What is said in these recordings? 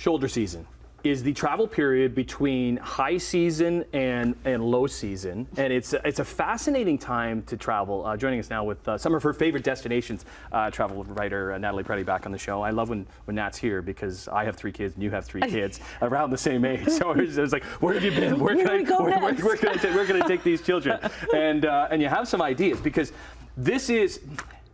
Shoulder season is the travel period between high season and low season, and it's a fascinating time to travel. Joining us now with some of her favorite destinations, travel writer Natalie Preddie back on the show. I love when Nat's here because I have 3 kids and you have 3 kids around the same age. So it's like, where have you been? Where can I take these children? And you have some ideas because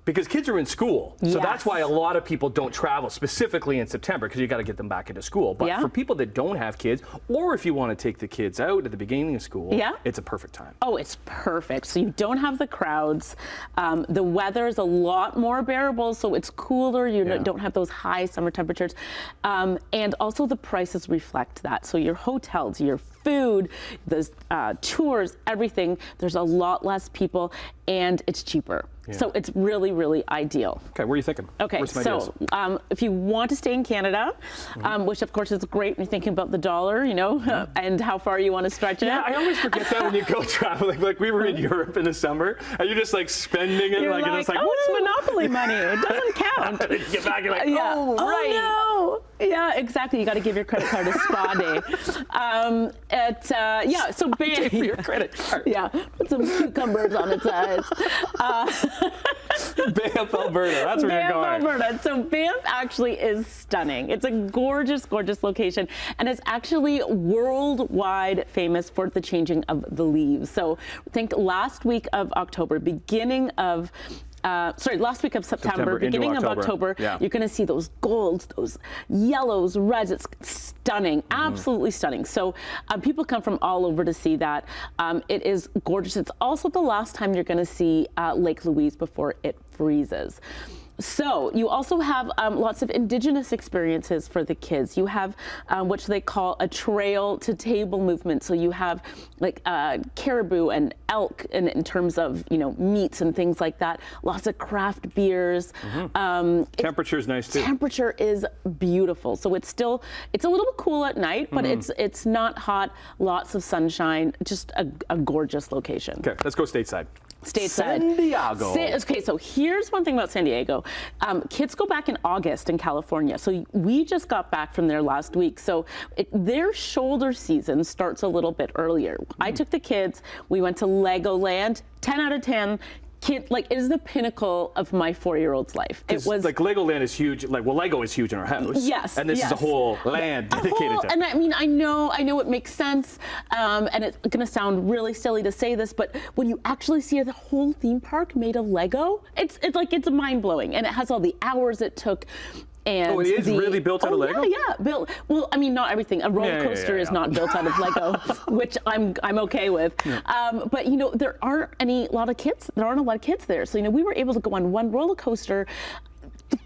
because kids are in school, so that's why a lot of people don't travel specifically in September because you got to get them back into school. But for people that don't have kids, or if you want to take the kids out at the beginning of school, it's a perfect time. Oh, it's perfect. So you don't have the crowds. The weather is a lot more bearable, so it's cooler. You don't have those high summer temperatures, and also the prices reflect that. So your hotels, your food, the tours, everything. There's a lot less people, and it's cheaper. So it's really, really ideal. Okay, where are you thinking? Okay, so if you want to stay in Canada, which of course is great when you're thinking about the dollar, you know, and how far you want to stretch it. Yeah, I always forget that when you go traveling. Like we were in Europe in the summer, and you're just like spending it, you're and it's like, oh, it's Monopoly money. It doesn't count. And then you get back, you're like, oh, right. Oh, no. Yeah, exactly. You got to give your credit card a spa day. So Banff. For your credit card. Yeah, put some cucumbers on its eyes. Banff, Alberta. That's where you're going. Banff, Alberta. So Banff actually is stunning. It's a gorgeous, gorgeous location, and it's actually worldwide famous for the changing of the leaves. So think last week of October, beginning of last week of September beginning of October, you're going to see those golds, those yellows, reds. It's stunning, absolutely stunning. So people come from all over to see that. It is gorgeous. It's also the last time you're going to see Lake Louise before it freezes. So you also have lots of Indigenous experiences for the kids. You have what they call a trail to table movement. So you have like caribou and elk in terms of, you know, meats and things like that. Lots of craft beers. Temperature is nice too. Temperature is beautiful. So it's a little bit cool at night, but it's not hot. Lots of sunshine. Just a gorgeous location. Okay, let's go stateside. San Diego. Okay, so here's one thing about San Diego. Kids go back in August in California. So we just got back from there last week. So their shoulder season starts a little bit earlier. I took the kids. We went to Legoland. 10 out of 10. It is the pinnacle of my 4-year-old's life. It was like Legoland is huge. Lego is huge in our house. Yes, and this is a whole land dedicated to. And I mean, I know it makes sense, and it's going to sound really silly to say this, but when you actually see the whole theme park made of Lego, it's mind blowing, and it has all the hours it took. And it is really built out of Lego? Yeah, built. Well, I mean, not everything. A roller coaster is not built out of Lego, which I'm okay with. But you know, there aren't a lot of kids there. So you know, we were able to go on one roller coaster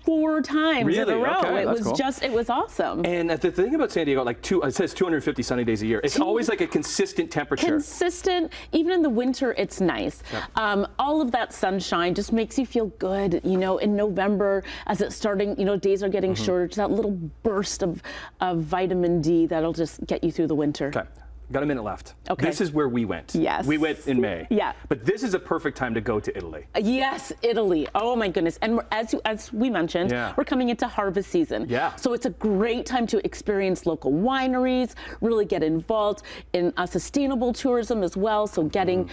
4 times in a row. Okay, it was awesome. And the thing about San Diego, it says 250 sunny days a year. It's always like a consistent temperature. Consistent. Even in the winter, it's nice. All of that sunshine just makes you feel good. You know, in November, as it's starting, you know, days are getting shorter. Just that little burst of vitamin D that'll just get you through the winter. Okay. Got a minute left. Okay. This is where we went. Yes. We went in May. Yeah. But this is a perfect time to go to Italy. Yes, Italy. Oh my goodness. And as we mentioned, we're coming into harvest season. Yeah. So it's a great time to experience local wineries, really get involved in sustainable tourism as well. So getting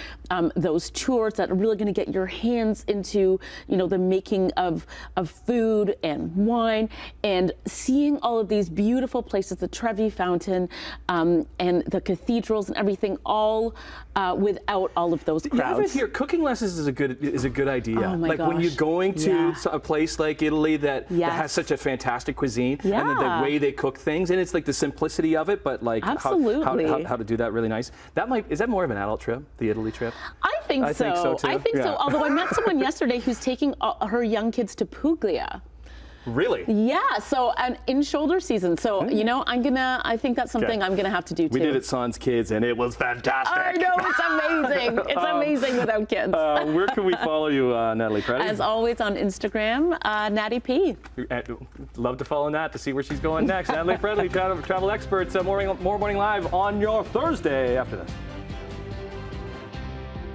those tours that are really going to get your hands into, you know, the making of food and wine, and seeing all of these beautiful places, the Trevi Fountain, and the cathedrals and everything, all without all of those crowds. You ever hear cooking lessons is a good idea. Oh my gosh. When you're going to a place like Italy that has such a fantastic cuisine, and then the way they cook things, and it's like the simplicity of it, but like how to do that really nice. Is that more of an adult trip, the Italy trip? I think so. I think so too. I think so. Although I met someone yesterday who's taking her young kids to Puglia. Really? Yeah, so in shoulder season. So, you know, I think that's something I'm gonna have to do too. We did it Sans Kids and it was fantastic. I know, it's amazing. It's amazing without kids. Where can we follow you, Natalie Preddie? As always on Instagram, Natty P. Love to follow Nat to see where she's going next. Natalie Preddie, travel experts, more Morning Live on your Thursday after this.